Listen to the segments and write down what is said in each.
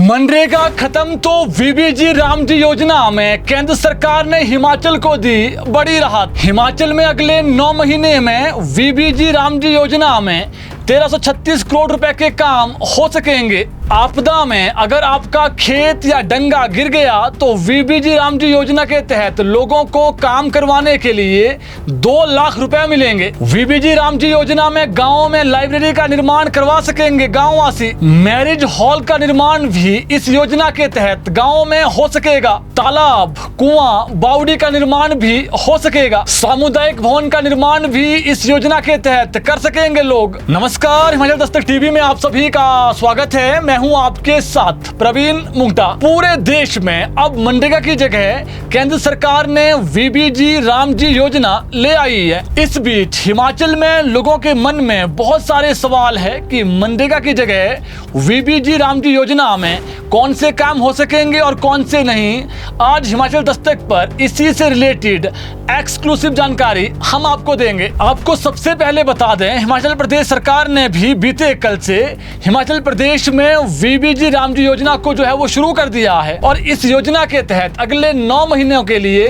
मनरेगा खत्म तो वीबीजी रामजी योजना में केंद्र सरकार ने हिमाचल को दी बड़ी राहत। हिमाचल में अगले 9 महीने में वीबीजी रामजी योजना में 1336 करोड़ रुपए के काम हो सकेंगे। आपदा में अगर आपका खेत या डंगा गिर गया तो वीबीजी रामजी योजना के तहत लोगों को काम करवाने के लिए 2 लाख रुपए मिलेंगे। वीबीजी रामजी योजना में गाँव में लाइब्रेरी का निर्माण करवा सकेंगे गाँव वासी। मैरिज हॉल का निर्माण भी इस योजना के तहत गाँव में हो सकेगा। तालाब, कुआं, बावड़ी का निर्माण भी हो सकेगा। सामुदायिक भवन का निर्माण भी इस योजना के तहत कर सकेंगे लोग। नमस्कार, हिमाचल दस्तक टीवी में आप सभी का स्वागत है। मैं हूं आपके साथ प्रवीण मुंगटा। पूरे देश में अब मनरेगा की जगह केंद्र सरकार ने वीबीजी रामजी योजना ले आई है। इस बीच हिमाचल में लोगों के मन में बहुत सारे सवाल है कि मनरेगा की जगह वीबीजी रामजी योजना में कौन से काम हो सकेंगे और कौन से नहीं। आज हिमाचल दस्तक पर इसी से रिलेटेड एक्सक्लूसिव जानकारी हम आपको देंगे। आपको सबसे पहले बता दें, हिमाचल प्रदेश सरकार ने भी बीते कल से हिमाचल प्रदेश में वीबीजी रामजी योजना को जो है वो शुरू कर दिया है और इस योजना के तहत अगले 9 महीनों के लिए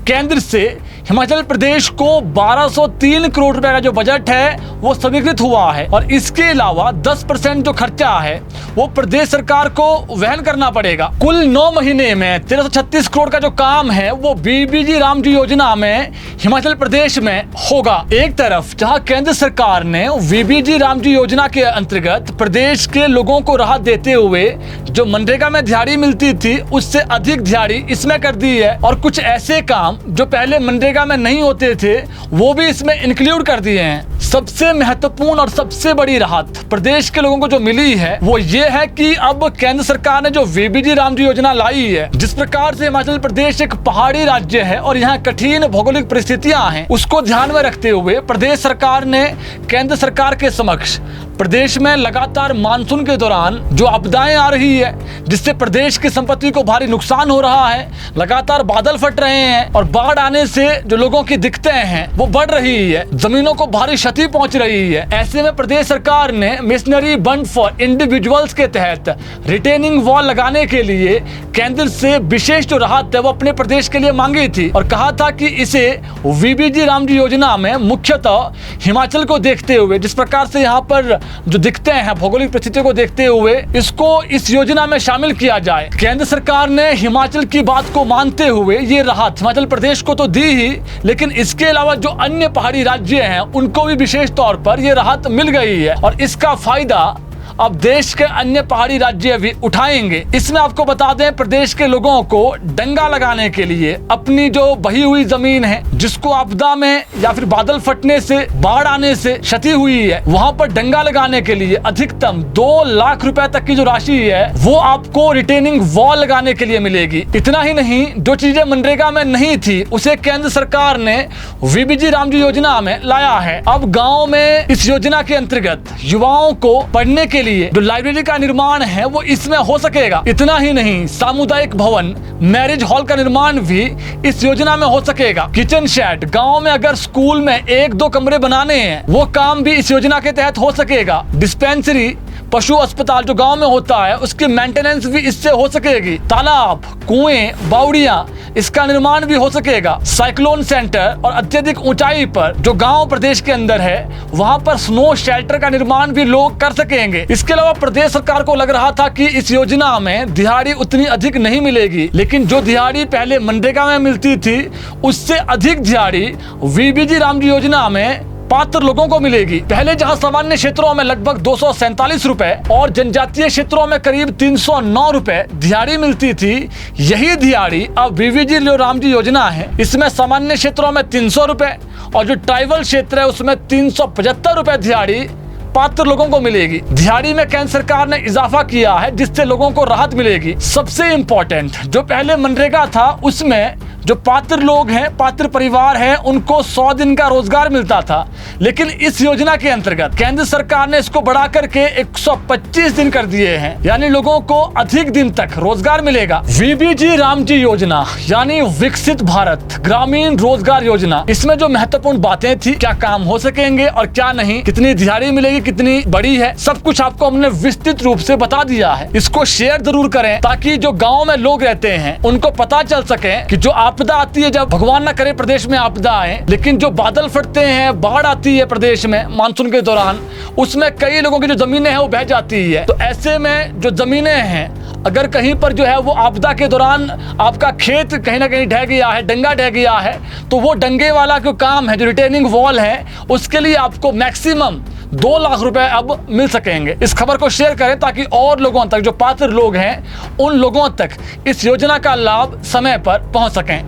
केंद्र से हिमाचल प्रदेश को 1203 करोड़ रुपए का जो बजट है वो स्वीकृत हुआ है और इसके अलावा 10% जो खर्चा है वो प्रदेश सरकार को वहन करना पड़ेगा। कुल 9 महीने में 1336 करोड़ का जो काम है वो वीबीजी रामजी योजना में हिमाचल प्रदेश में होगा। एक तरफ जहां केंद्र सरकार ने वीबीजी रामजी योजना के अंतर्गत प्रदेश के लोगों को राहत देते हुए जो मनरेगा में दिहाड़ी मिलती थी उससे अधिक दिहाड़ी इसमें कर दी है और कुछ ऐसे काम जो पहले मनरेगा में नहीं होते थे वो भी इसमें इंक्लूड कर दिए हैं। सबसे महत्वपूर्ण और सबसे बड़ी राहत प्रदेश के लोगों को जो मिली है वो ये है कि अब केंद्र सरकार ने जो वीबीजी रामजी योजना लाई है, जिस प्रकार से हिमाचल प्रदेश एक पहाड़ी राज्य है और यहाँ कठिन भौगोलिक परिस्थितियां हैं, उसको ध्यान में रखते हुए प्रदेश सरकार ने केंद्र सरकार के समक्ष प्रदेश में लगातार मानसून के दौरान जो आपदाएं आ रही है जिससे प्रदेश की संपत्ति को भारी नुकसान हो रहा है, लगातार बादल फट रहे हैं और बाढ़ आने से जो लोगों की दिक्कतें हैं वो बढ़ रही है, जमीनों को भारी क्षति पहुंच रही है। ऐसे में प्रदेश सरकार ने मिशनरी बंड फॉर इंडिविजुअल्स के तहत रिटेनिंग वॉल लगाने के लिए केंद्र से विशेष जो राहत है वो अपने प्रदेश के लिए मांगी थी और कहा था कि इसे वीबीजी रामजी योजना में मुख्यतः हिमाचल को देखते हुए, जिस प्रकार से यहाँ पर जो दिखते हैं भौगोलिक परिस्थितियों को देखते हुए, इसको इस योजना में शामिल किया जाए। केंद्र सरकार ने हिमाचल की बात को मानते हुए ये राहत हिमाचल प्रदेश को तो दी ही, लेकिन इसके अलावा जो अन्य पहाड़ी राज्य हैं उनको भी विशेष तौर पर ये राहत मिल गई है और इसका फायदा अब देश के अन्य पहाड़ी राज्य भी उठाएंगे। इसमें आपको बता दें, प्रदेश के लोगों को डंगा लगाने के लिए अपनी जो बही हुई जमीन है जिसको आपदा में या फिर बादल फटने से, बाढ़ आने से क्षति हुई है, वहां पर डंगा लगाने के लिए अधिकतम 2 लाख रुपए तक की जो राशि है वो आपको रिटेनिंग वॉल लगाने के लिए मिलेगी। इतना ही नहीं, जो चीजें मनरेगा में नहीं थी उसे केंद्र सरकार ने वीबीजी रामजी योजना में लाया है। अब गाँव में इस योजना के अंतर्गत युवाओं को पढ़ने के जो लाइब्रेरी का निर्माण है वो इसमें हो सकेगा। इतना ही नहीं, सामुदायिक भवन, मैरिज हॉल का निर्माण भी इस योजना में हो सकेगा। किचन शेड, गांव में अगर स्कूल में 1-2 कमरे बनाने हैं वो काम भी इस योजना के तहत हो सकेगा। डिस्पेंसरी, पशु अस्पताल जो गांव में होता है उसकी मेंटेनेंस भी इससे हो सकेगी। तालाब, कुएं, बावड़ियां, इसका निर्माण भी हो सकेगा। साइक्लोन सेंटर और अत्यधिक ऊंचाई पर जो गांव प्रदेश के अंदर है वहां पर स्नो शेल्टर का निर्माण भी लोग कर सकेंगे। इसके अलावा प्रदेश सरकार को लग रहा था कि इस योजना में दिहाड़ी उतनी अधिक नहीं मिलेगी, लेकिन जो दिहाड़ी पहले मनरेगा में मिलती थी उससे अधिक दिहाड़ी वीबीजी रामजी योजना में पात्र लोगों को मिलेगी। पहले जहां सामान्य क्षेत्रों में लगभग 247 रुपए और जनजातीय क्षेत्रों में करीब 309 रुपए दिहाड़ी मिलती थी, यही दिहाड़ी अब वीबीजी रामजी योजना है इसमें सामान्य क्षेत्रों में 300 रुपए और जो ट्राइबल क्षेत्र है उसमें 375 रुपए दिहाड़ी पात्र लोगों को मिलेगी। दिहाड़ी में केंद्र सरकार ने इजाफा किया है जिससे लोगों को राहत मिलेगी। सबसे इंपॉर्टेंट, जो पहले मनरेगा था उसमें जो पात्र लोग हैं, पात्र परिवार हैं, उनको 100 दिन का रोजगार मिलता था। लेकिन इस योजना के अंतर्गत केंद्र सरकार ने इसको बढ़ा करके 125 दिन कर दिए हैं, यानी लोगों को अधिक दिन तक रोजगार मिलेगा। वीबीजी रामजी योजना यानी विकसित भारत ग्रामीण रोजगार योजना, इसमें जो महत्वपूर्ण बातें थी, क्या काम हो सकेंगे और क्या नहीं, कितनी दिहाड़ी मिलेगी, कितनी बड़ी है, सब कुछ आपको हमने विस्तृत रूप से बता दिया है। इसको शेयर जरूर करें ताकि जो गांव में लोग रहते हैं उनको पता चल सके कि जो आपदा आती है, जब भगवान न करे प्रदेश में आपदा आए, लेकिन जो बादल फटते हैं, बाढ़ आती है प्रदेश में मानसून के दौरान, उसमें कई लोगों की जो जमीनें हैं वो बह जाती है। तो ऐसे में जो जमीनें हैं, अगर कहीं पर जो है वो आपदा के दौरान आपका खेत कहीं ना कहीं ढह गया है, डंगा ढह गया है, तो वो डंगे वाला जो काम है, जो रिटेनिंग वॉल है, उसके लिए आपको मैक्सिमम 2 लाख रुपए अब मिल सकेंगे। इस खबर को शेयर करें ताकि और लोगों तक, जो पात्र लोग हैं, उन लोगों तक इस योजना का लाभ समय पर पहुंच सकें।